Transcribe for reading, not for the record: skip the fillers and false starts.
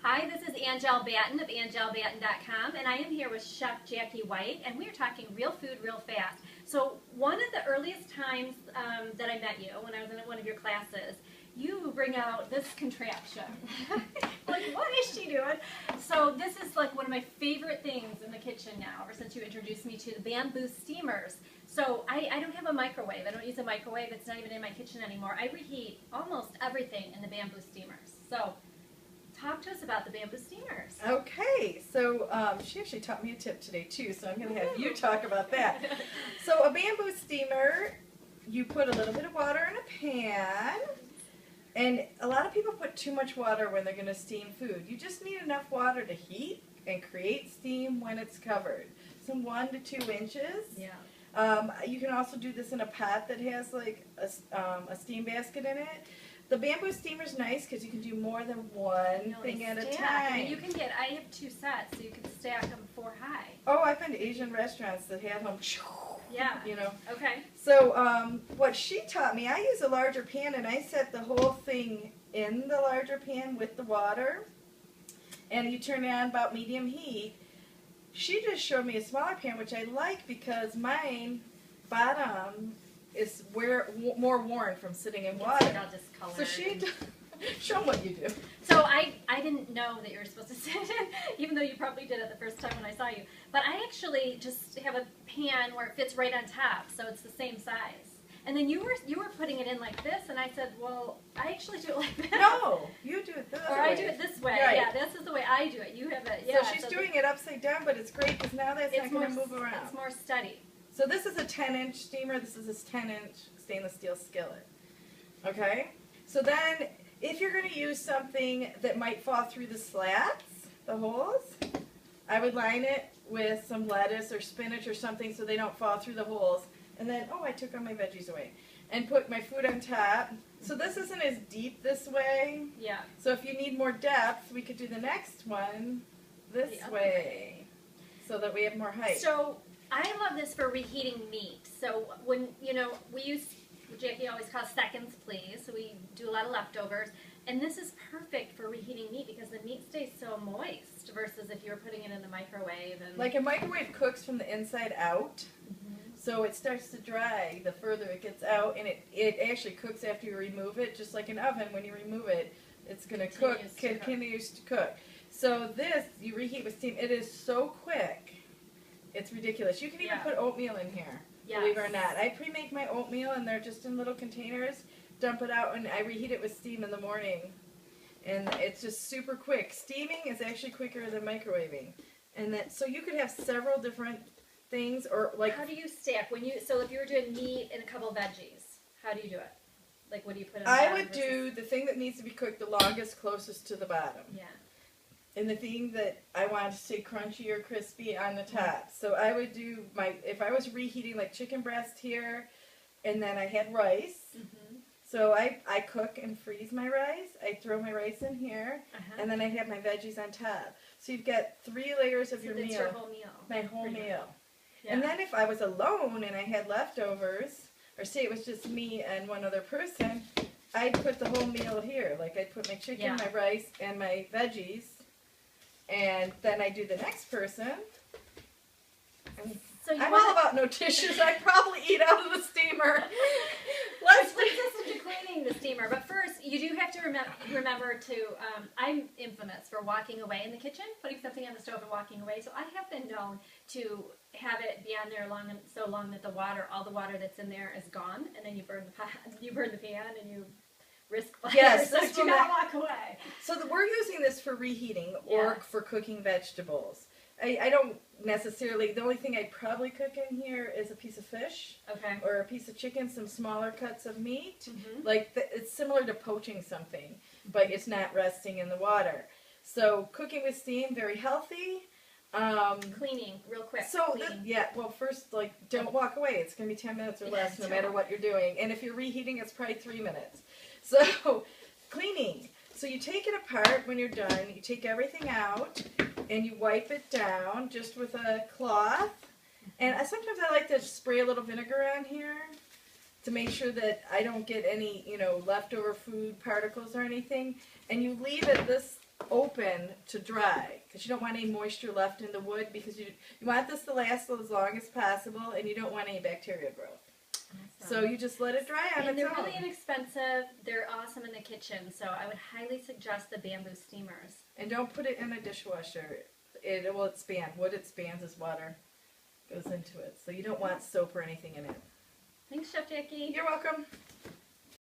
Hi, this is Angelle Batten of AngelleBatten.com, and I am here with Chef Jackie White, and we are talking real food real fast. So one of the earliest times that I met you, when I was in one of your classes, you bring out this contraption. Like, what is she doing? So this is like one of my favorite things in the kitchen now, ever since you introduced me to the bamboo steamers. So I don't have a microwave. I don't use a microwave. It's not even in my kitchen anymore. I reheat almost everything in the bamboo steamers. So talk to us about the bamboo steamers. Okay, so she actually taught me a tip today too, so I'm going to have you talk about that. So a bamboo steamer, you put a little bit of water in a pan, and a lot of people put too much water when they're going to steam food. You just need enough water to heat and create steam when it's covered. Some 1 to 2 inches. Yeah. You can also do this in a pot that has like a steam basket in it. The bamboo steamer is nice because you can do more than one thing at a time. I mean, you can get, I have 2 sets, so you can stack them 4 high. Oh, I've been to Asian restaurants that have them, Yeah. you know. Okay. So what she taught me, I use a larger pan and I set the whole thing in the larger pan with the water. And you turn it on about medium heat. She just showed me a smaller pan, which I like because mine bottom is more worn from sitting in water. All discolored. So she show them what you do. So I didn't know that you were supposed to sit in, even though you probably did it the first time when I saw you. But I actually just have a pan where it fits right on top, so it's the same size. And then you were putting it in like this, and I said, well, I actually do it like this. No, you do it this way. Or I do it this way. Right. Yeah, this is the way I do it. You have it. Yeah. So she's doing it upside down, but it's great because now that's not going to move around. It's more steady. So this is a 10-inch steamer. This is a 10-inch stainless steel skillet. Okay? So then, if you're going to use something that might fall through the slats, the holes, I would line it with some lettuce or spinach or something so they don't fall through the holes. And then, oh, I took all my veggies away. And put my food on top. So this isn't as deep this way. Yeah. So if you need more depth, we could do the next one this way. So that we have more height. So I love this for reheating meat. So when, we use, Jackie always calls seconds, please. So we do a lot of leftovers. And this is perfect for reheating meat because the meat stays so moist versus if you were putting it in the microwave. And like a microwave cooks from the inside out. So it starts to dry the further it gets out, and it actually cooks after you remove it, just like an oven. When you remove it, it's going to continues to cook. So this, you reheat with steam. It is so quick. It's ridiculous. You can even put oatmeal in here, believe it or not. I pre-make my oatmeal, and they're just in little containers. Dump it out, and I reheat it with steam in the morning. And it's just super quick. Steaming is actually quicker than microwaving. And so you could have several different things, or like. How do you stack so if you were doing meat and a couple veggies, how do you do it? Like, what do you put in? I would do the thing that needs to be cooked the longest, closest to the bottom. Yeah. And the thing that I want to stay crunchy or crispy on the top. So I would do if I was reheating like chicken breast here, and then I had rice. So I cook and freeze my rice. I throw my rice in here, and then I have my veggies on top. So you've got 3 layers of your meal. Your whole meal. My whole meal. Yeah. And then if I was alone and I had leftovers, or say it was just me and one other person, I'd put the whole meal here. Like I'd put my chicken, my rice, and my veggies, and then I do the next person. So I'm all about no tissues. I probably eat out of the steamer. Let's put this into cleaning the steamer. But first, you do have to remember to, I'm infamous for walking away in the kitchen, putting something on the stove and walking away. So I have been known to have it be on there so long that all the water that's in there is gone, and then you burn the pot, you burn the pan, and you risk fire. Yes, so do not walk away. So we're using this for reheating or for cooking vegetables. I don't necessarily, the only thing I'd probably cook in here is a piece of fish. Okay. Or a piece of chicken, some smaller cuts of meat. Like it's similar to poaching something, but it's not resting in the water. So cooking with steam, very healthy. Cleaning, real quick. So well, first, don't walk away. It's going to be 10 minutes or less, no matter what you're doing. And if you're reheating, it's probably 3 minutes. So cleaning. So you take it apart when you're done. You take everything out, and you wipe it down just with a cloth. And sometimes I like to spray a little vinegar on here to make sure that I don't get any, leftover food particles or anything. And you leave it this open to dry because you don't want any moisture left in the wood because you want this to last as long as possible and you don't want any bacteria growth. Awesome. So you just let it dry on And its they're own. really inexpensive. They're awesome in the kitchen, so I would highly suggest the bamboo steamers. And don't put it in a dishwasher. It will expand. What expands is water goes into it. So you don't want soap or anything in it. Thanks, Chef Jackie. You're welcome.